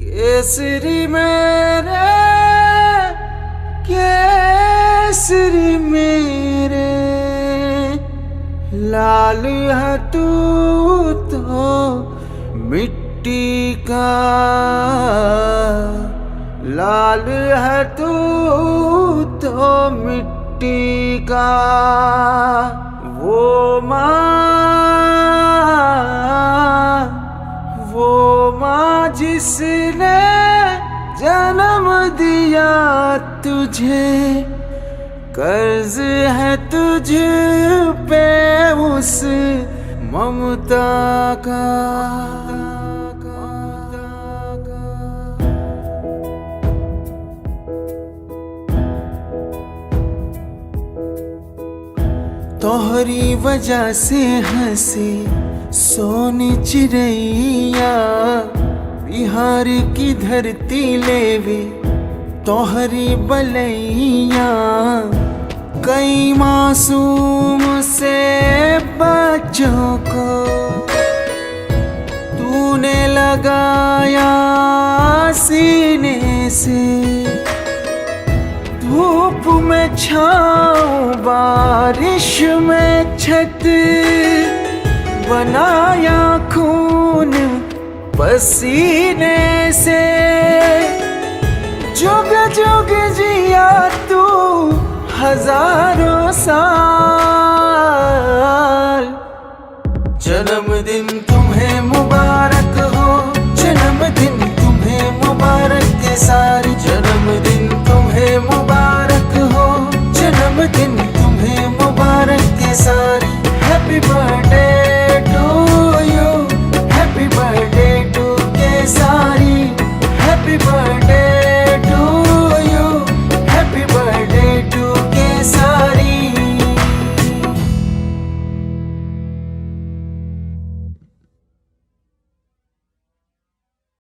केसरी मेरे, केसरी मेरे, लाल है तू तो मिट्टी का, लाल है तू तो मिट्टी का। वो माँ जिसने जन्म दिया तुझे, कर्ज है तुझ पे उस ममता का। तोहरी वजह से हंसे सोनी चिड़ैया, बिहार की धरती लेवे तोहरी बलैया। कई मासूम से बच्चों को तूने लगाया सीने से, धूप में छाँव बारिश में छत, बनाया खून पसीने से। जुग जुग जिया तू हजारों साल, जन्मदिन तुम्हें मुबारक हो, जन्मदिन तुम्हें मुबारक के सारी, जन्मदिन तुम्हें मुबारक हो, जन्मदिन तुम्हें मुबारक के सारी। Happy birthday.